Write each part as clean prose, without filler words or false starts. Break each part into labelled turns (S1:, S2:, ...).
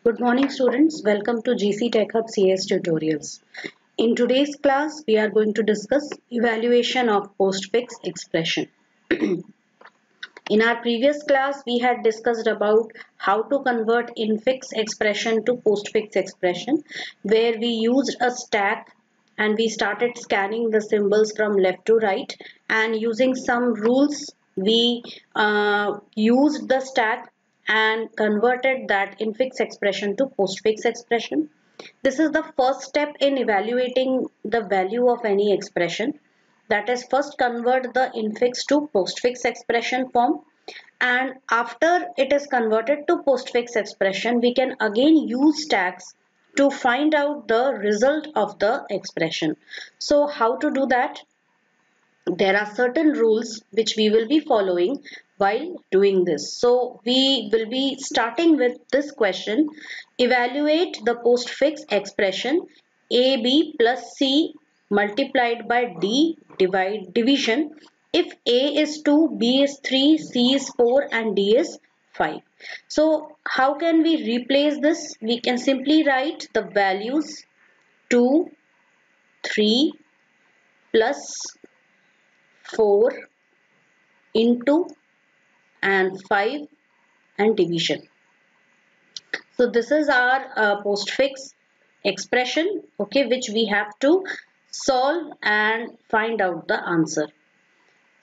S1: Good morning students, welcome to GC Tech Hub CS tutorials. In today's class, we are going to discuss evaluation of postfix expression. In our previous class, we had discussed about how to convert infix expression to postfix expression, where we used a stack and we started scanning the symbols from left to right, and using some rules we used the stack and converted that infix expression to postfix expression. This is the first step in evaluating the value of any expression. That is, first convert the infix to postfix expression form, and after it is converted to postfix expression, we can again use stacks to find out the result of the expression. So how to do that? There are certain rules which we will be following while doing this. So we will be starting with this question: evaluate the postfix expression AB plus C multiplied by D divide division if A is 2, B is 3, C is 4 and D is 5. So how can we replace this? We can simply write the values 2, 3 plus 4 into and 5 and division. So this is our postfix expression, okay, which we have to solve and find out the answer.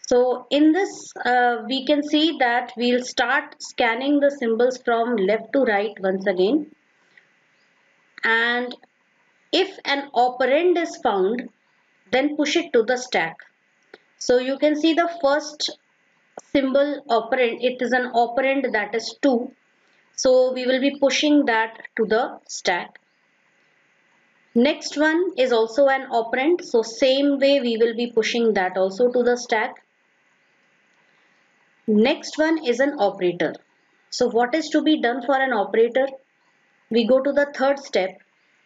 S1: So in this we can see that we'll start scanning the symbols from left to right once again, and if an operand is found, then push it to the stack. So you can see the first symbol operand, it is an operand, that is 2. So we will be pushing that to the stack. Next one is also an operand. So same way we will be pushing that also to the stack. Next one is an operator. So what is to be done for an operator? We go to the third step.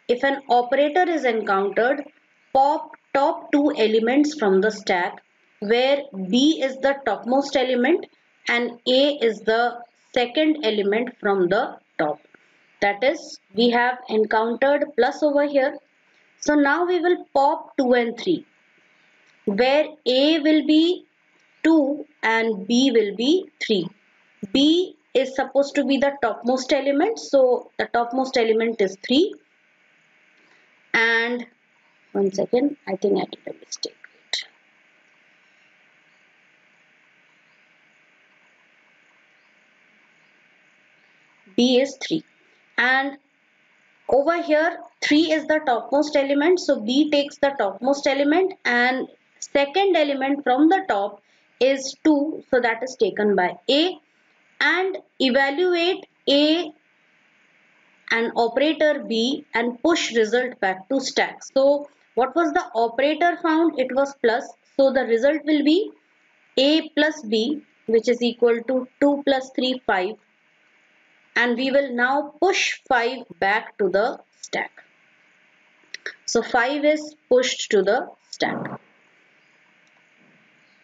S1: If an operator is encountered, pop top two elements from the stack, where B is the topmost element and A is the second element from the top. That is, we have encountered plus over here. So now we will pop 2 and 3, where A will be 2 and B will be 3. B is supposed to be the topmost element, so the topmost element is 3. And one second, I think I did a mistake. B is 3, and over here 3 is the topmost element, so B takes the topmost element, and second element from the top is 2, so that is taken by A, and evaluate A and operator B and push result back to stack. So what was the operator found? It was plus, so the result will be A plus B, which is equal to 2 plus 3, 5, and we will now push 5 back to the stack. So 5 is pushed to the stack.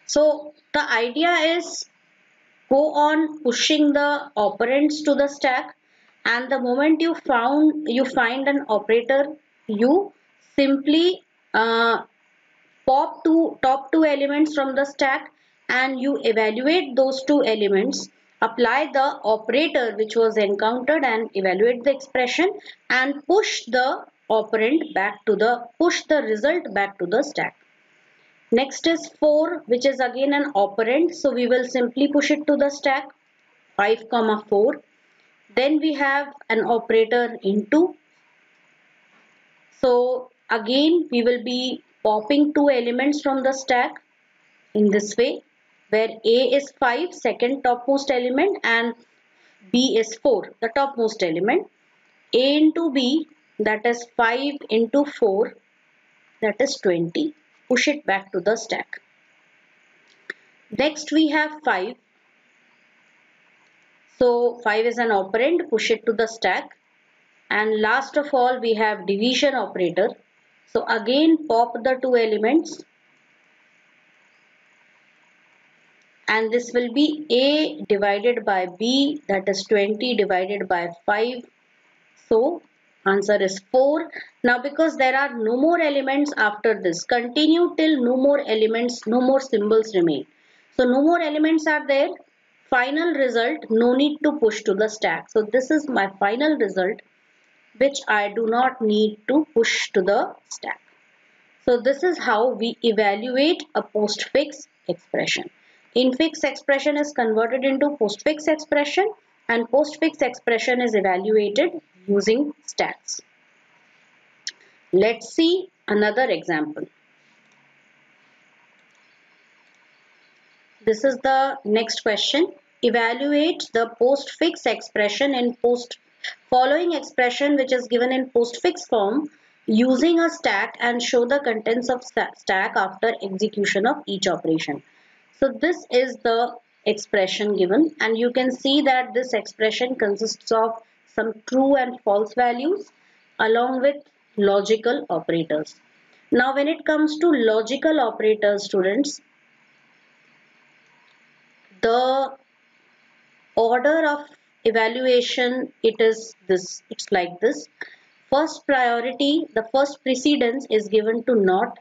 S1: So the idea is go on pushing the operands to the stack, and the moment you find an operator, you simply pop top two elements from the stack and you evaluate those two elements, apply the operator which was encountered and evaluate the expression, and push the result back to the stack. Next is 4, which is again an operand, so we will simply push it to the stack, 5, 4. Then we have an operator into. So again we will be popping two elements from the stack in this way, where A is 5, second topmost element, and B is 4, the topmost element. A into B, that is 5 into 4, that is 20. Push it back to the stack. Next we have 5. So 5 is an operand, push it to the stack. And last of all we have division operator. So again pop the two elements, and this will be A divided by B, that is 20 divided by 5. So answer is 4. Now because there are no more elements after this, continue till no more elements, no more symbols remain. So no more elements are there. Final result, no need to push to the stack. So this is my final result, which I do not need to push to the stack. So this is how we evaluate a postfix expression. Infix expression is converted into postfix expression, and postfix expression is evaluated using stats. Let's see another example. This is the next question. Evaluate the postfix expression in following expression which is given in postfix form using a stack and show the contents of stack after execution of each operation. So this is the expression given, and you can see that this expression consists of some true and false values along with logical operators. Now when it comes to logical operators, students, the order of evaluation, it's like this. First priority, the first precedence is given to not.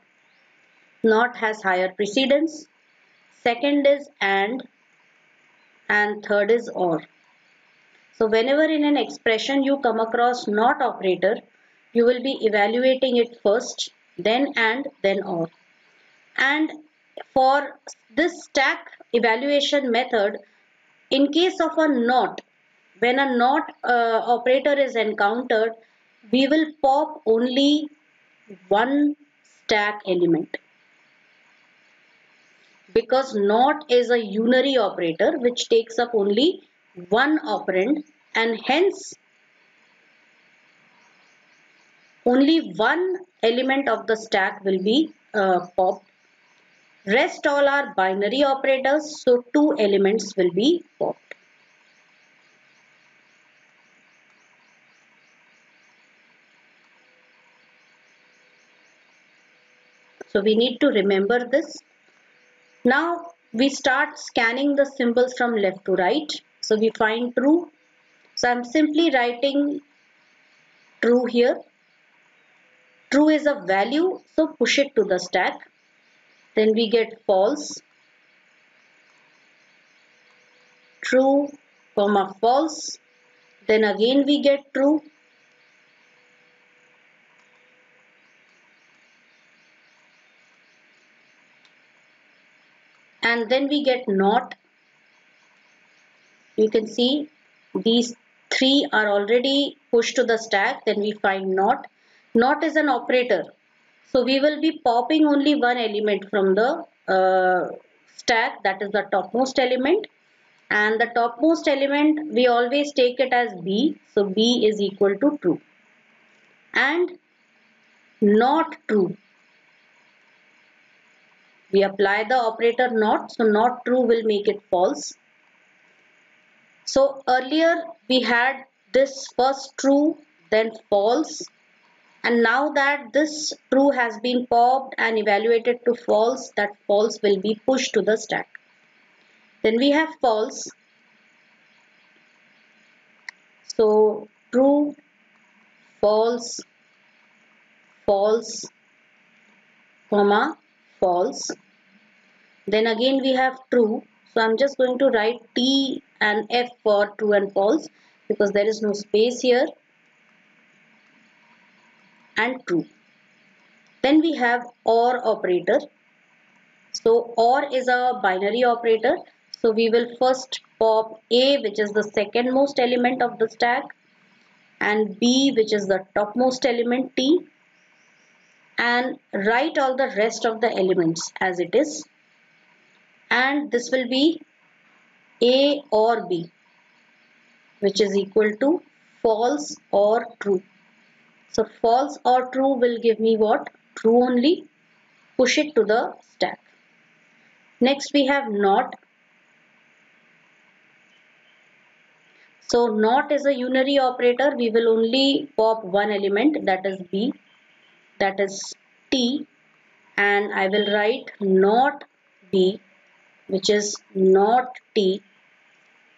S1: Not has higher precedence. Second is and third is or. So whenever in an expression you come across not operator, you will be evaluating it first, then and, then or. And for this stack evaluation method, in case of a not, when a not operator is encountered, we will pop only one stack element, because not is a unary operator which takes up only one operand, and hence only one element of the stack will be popped. Rest all are binary operators, so two elements will be popped. So we need to remember this. Now we start scanning the symbols from left to right. So we find true. So I'm simply writing true here. True is a value, so push it to the stack. Then we get false. True, comma false. Then again we get true. And then we get not. You can see these three are already pushed to the stack. Then we find not. Not is an operator. So we will be popping only one element from the stack, that is the topmost element. And the topmost element, we always take it as B. So B is equal to true. And not true, we apply the operator not, so not true will make it false. So earlier we had this first true, then false, and now that this true has been popped and evaluated to false, that false will be pushed to the stack. Then we have false. So true, false, false, comma, false. Then again we have true. So I'm just going to write T and F for true and false because there is no space here. And true. Then we have OR operator. So OR is a binary operator. So we will first pop A, which is the second most element of the stack, and B, which is the topmost element T, and write all the rest of the elements as it is. And this will be A or B, which is equal to false or true. So false or true will give me what? True only. Push it to the stack. Next we have not. So not is a unary operator. We will only pop one element, that is B, that is T, and I will write not B, which is not T,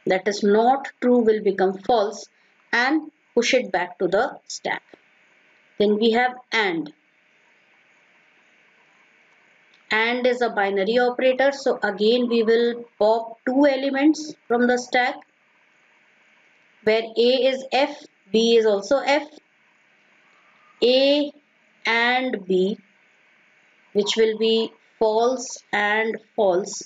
S1: that is not true will become false, and push it back to the stack. Then we have AND. AND is a binary operator, so again we will pop two elements from the stack, where A is F, B is also F. A and B, which will be false and false,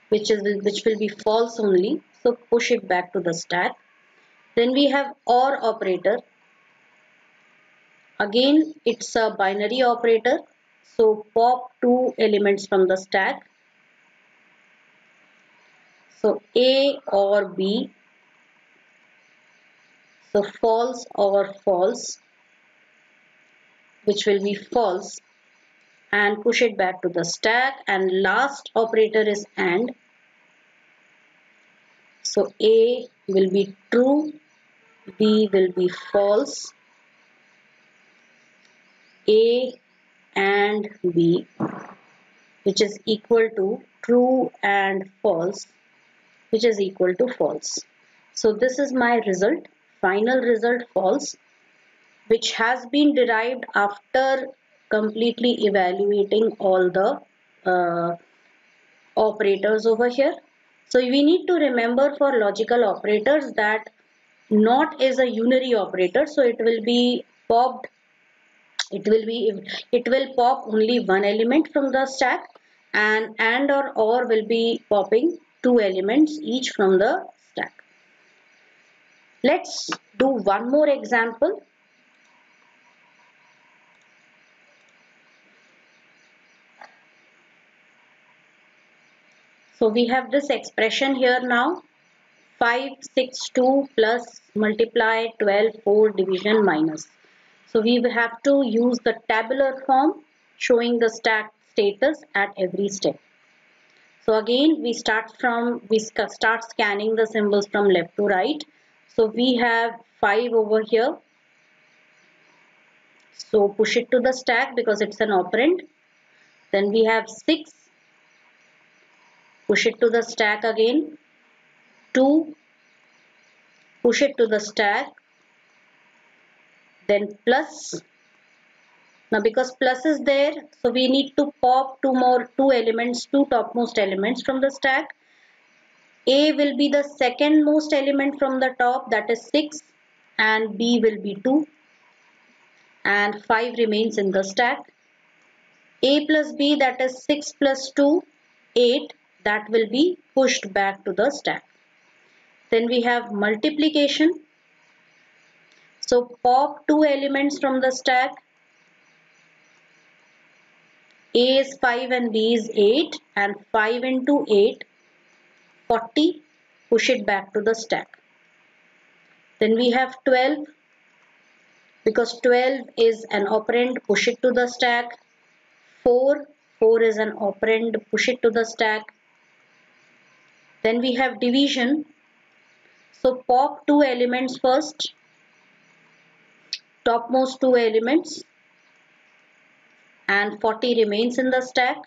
S1: which will be false only, so push it back to the stack. Then we have OR operator. Again it's a binary operator, so pop two elements from the stack. So A or B, so false or false, which will be false, and push it back to the stack. And last operator is AND. So A will be true, B will be false. A and B, which is equal to true and false, which is equal to false. So this is my result, final result false, which has been derived after completely evaluating all the operators over here. So we need to remember for logical operators that not is a unary operator, so it will be popped, it will pop only one element from the stack, and or will be popping two elements each from the stack. Let's do one more example. So we have this expression here now, 5, 6, 2 plus multiply 12, 4 division minus. So we will have to use the tabular form showing the stack status at every step. So again we start scanning the symbols from left to right. So we have 5 over here. So push it to the stack because it's an operand. Then we have 6. Push it to the stack again. 2. Push it to the stack. Then plus. Now because plus is there, so we need to pop two topmost elements from the stack. A will be the second most element from the top, that is 6, and B will be 2, and 5 remains in the stack. A plus B, that is 6 plus 2, 8, that will be pushed back to the stack. Then we have multiplication. So pop two elements from the stack. A is 5 and B is 8, and 5 into 8, 40, push it back to the stack. Then we have 12, because 12 is an operand, push it to the stack. 4 is an operand, push it to the stack. Then we have division. So pop two elements first, topmost two elements, and 40 remains in the stack.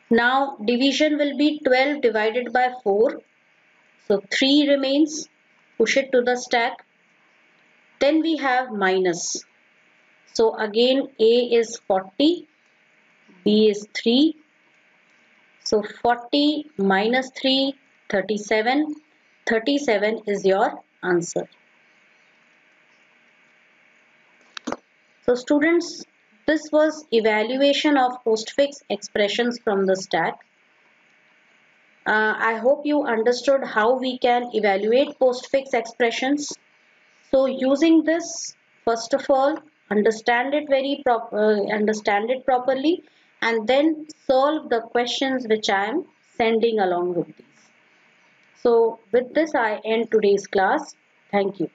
S1: Now division will be 12 divided by 4. So 3 remains, push it to the stack. Then we have minus. So again A is 40, B is 3. So 40 minus 3, 37. 37 is your answer. So students, this was evaluation of postfix expressions from the stack. I hope you understood how we can evaluate postfix expressions. So using this, first of all, understand it properly, and then solve the questions which I am sending along with these. So with this I end today's class. Thank you.